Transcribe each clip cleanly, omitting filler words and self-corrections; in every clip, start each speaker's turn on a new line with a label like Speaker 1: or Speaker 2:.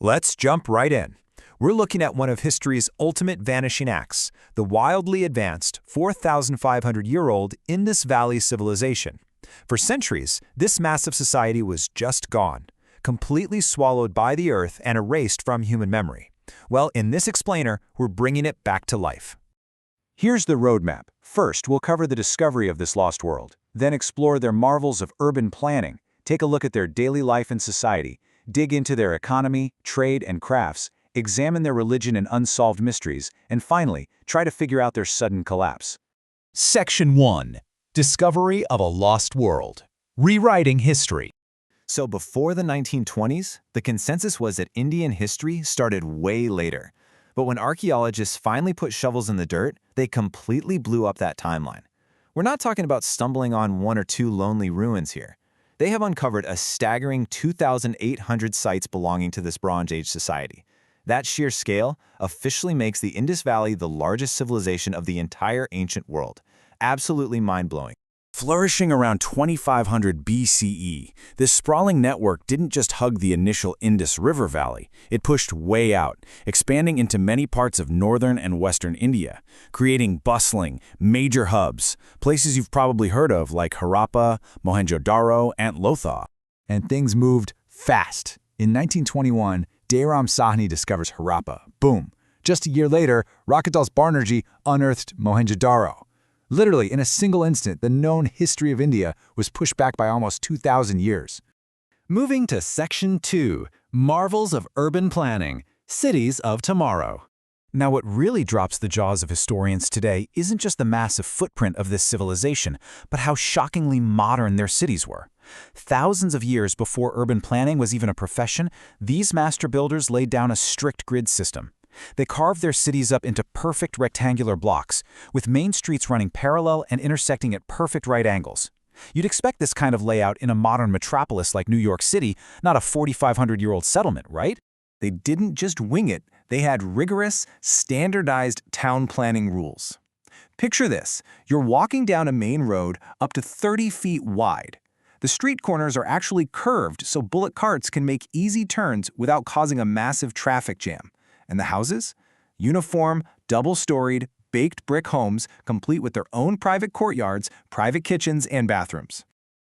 Speaker 1: Let's jump right in. We're looking at one of history's ultimate vanishing acts, the wildly advanced 4,500-year-old Indus Valley civilization. For centuries, this massive society was just gone, completely swallowed by the earth and erased from human memory. Well, in this explainer, we're bringing it back to life. Here's the roadmap. First, we'll cover the discovery of this lost world, then explore their marvels of urban planning, take a look at their daily life and society, dig into their economy, trade, and crafts, examine their religion and unsolved mysteries, and finally, try to figure out their sudden collapse.
Speaker 2: Section 1. Discovery of a Lost World. Rewriting History.
Speaker 1: So before the 1920s, the consensus was that Indian history started way later. But when archaeologists finally put shovels in the dirt, they completely blew up that timeline. We're not talking about stumbling on one or two lonely ruins here. They have uncovered a staggering 2,800 sites belonging to this Bronze Age society. That sheer scale officially makes the Indus Valley the largest civilization of the entire ancient world. Absolutely mind-blowing.
Speaker 3: Flourishing around 2500 BCE, this sprawling network didn't just hug the initial Indus River Valley, it pushed way out, expanding into many parts of northern and western India, creating bustling, major hubs, places you've probably heard of like Harappa, Mohenjo-daro, and Lotha.
Speaker 4: And things moved fast. In 1921, Dayram Sahni discovers Harappa. Boom. Just a year later, Rakatdas Banerjee unearthed Mohenjo-daro. Literally, in a single instant, the known history of India was pushed back by almost 2,000 years.
Speaker 2: Moving to Section 2. Marvels of Urban Planning. Cities of Tomorrow.
Speaker 3: Now, what really drops the jaws of historians today isn't just the massive footprint of this civilization, but how shockingly modern their cities were. Thousands of years before urban planning was even a profession, these master builders laid down a strict grid system. They carved their cities up into perfect rectangular blocks, with main streets running parallel and intersecting at perfect right angles. You'd expect this kind of layout in a modern metropolis like New York City, not a 4,500-year-old settlement, right?
Speaker 1: They didn't just wing it, they had rigorous, standardized town planning rules. Picture this, you're walking down a main road up to 30 feet wide. The street corners are actually curved so bullock carts can make easy turns without causing a massive traffic jam. And the houses? Uniform, double-storied, baked brick homes, complete with their own private courtyards, private kitchens, and bathrooms.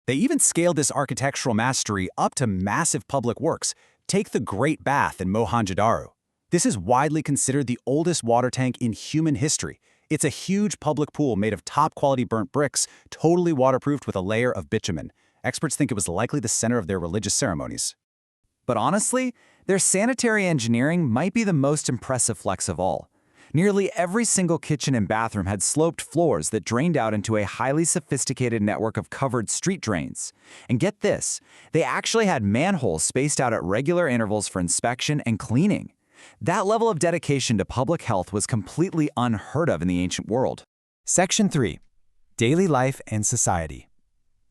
Speaker 2: They even scaled this architectural mastery up to massive public works. Take the Great Bath in Mohenjo-daro. This is widely considered the oldest water tank in human history. It's a huge public pool made of top-quality burnt bricks, totally waterproofed with a layer of bitumen. Experts think it was likely the center of their religious ceremonies.
Speaker 5: But honestly, their sanitary engineering might be the most impressive flex of all. Nearly every single kitchen and bathroom had sloped floors that drained out into a highly sophisticated network of covered street drains. And get this, they actually had manholes spaced out at regular intervals for inspection and cleaning. That level of dedication to public health was completely unheard of in the ancient world.
Speaker 3: Section 3. Daily Life and Society.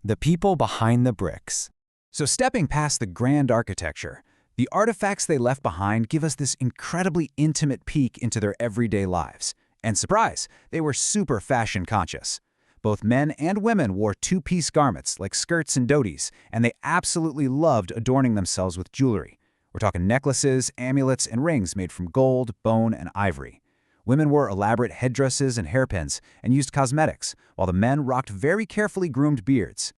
Speaker 3: The people behind the bricks.
Speaker 4: So stepping past the grand architecture, the artifacts they left behind give us this incredibly intimate peek into their everyday lives. And surprise, they were super fashion conscious. Both men and women wore two-piece garments like skirts and dhotis, and they absolutely loved adorning themselves with jewelry. We're talking necklaces, amulets, and rings made from gold, bone, and ivory. Women wore elaborate headdresses and hairpins and used cosmetics, while the men rocked very carefully groomed beards.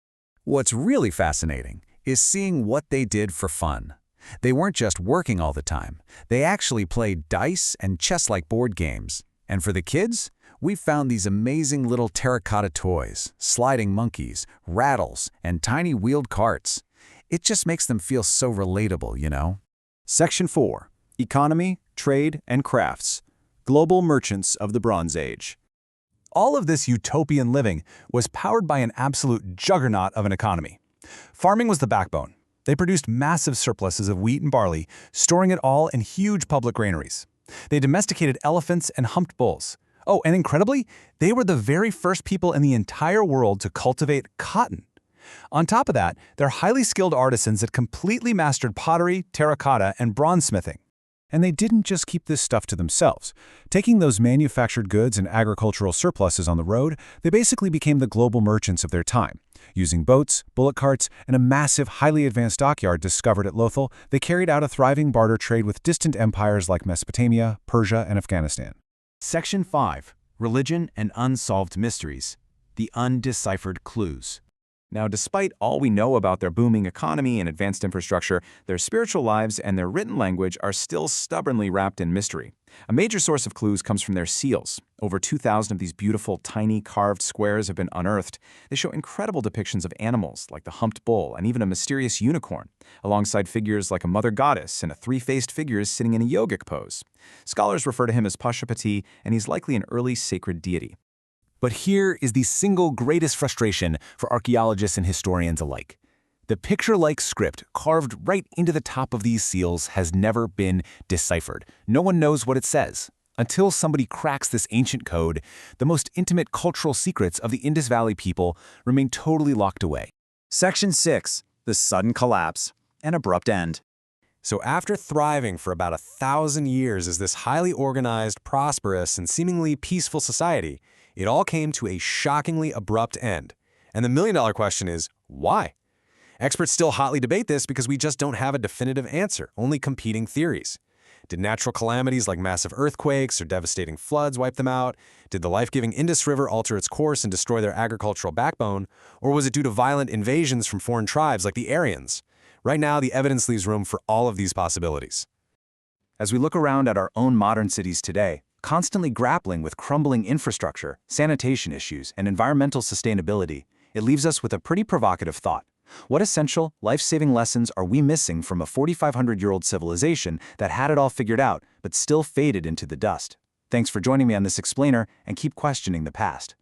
Speaker 3: What's really fascinating is seeing what they did for fun. They weren't just working all the time. They actually played dice and chess-like board games. And for the kids, we found these amazing little terracotta toys, sliding monkeys, rattles, and tiny wheeled carts. It just makes them feel so relatable, you know?
Speaker 1: Section 4. Economy, Trade, and Crafts. Global Merchants of the Bronze Age. All of this utopian living was powered by an absolute juggernaut of an economy. Farming was the backbone. They produced massive surpluses of wheat and barley, storing it all in huge public granaries. They domesticated elephants and humped bulls. Oh, and incredibly, they were the very first people in the entire world to cultivate cotton. On top of that, they're highly skilled artisans that completely mastered pottery, terracotta, and bronze smithing.
Speaker 3: And they didn't just keep this stuff to themselves. Taking those manufactured goods and agricultural surpluses on the road, they basically became the global merchants of their time. Using boats, bullock carts, and a massive, highly advanced dockyard discovered at Lothal, they carried out a thriving barter trade with distant empires like Mesopotamia, Persia, and Afghanistan.
Speaker 2: Section 5. Religion and Unsolved Mysteries. The Undeciphered Clues. Now, despite all we know about their booming economy and advanced infrastructure, their spiritual lives and their written language are still stubbornly wrapped in mystery. A major source of clues comes from their seals. Over 2,000 of these beautiful, tiny, carved squares have been unearthed. They show incredible depictions of animals, like the humped bull and even a mysterious unicorn, alongside figures like a mother goddess and a three-faced figure sitting in a yogic pose. Scholars refer to him as Pashupati, and he's likely an early sacred deity.
Speaker 1: But here is the single greatest frustration for archaeologists and historians alike. The picture-like script carved right into the top of these seals has never been deciphered. No one knows what it says. Until somebody cracks this ancient code, the most intimate cultural secrets of the Indus Valley people remain totally locked away.
Speaker 5: Section 6. The Sudden Collapse. An Abrupt End.
Speaker 6: So after thriving for about 1,000 years as this highly organized, prosperous, and seemingly peaceful society, it all came to a shockingly abrupt end. And the million-dollar question is, why? Experts still hotly debate this because we just don't have a definitive answer, only competing theories. Did natural calamities like massive earthquakes or devastating floods wipe them out? Did the life-giving Indus River alter its course and destroy their agricultural backbone? Or was it due to violent invasions from foreign tribes like the Aryans? Right now, the evidence leaves room for all of these possibilities.
Speaker 5: As we look around at our own modern cities today, constantly grappling with crumbling infrastructure, sanitation issues, and environmental sustainability, it leaves us with a pretty provocative thought. What essential, life-saving lessons are we missing from a 4,500-year-old civilization that had it all figured out, but still faded into the dust? Thanks for joining me on this explainer, and keep questioning the past.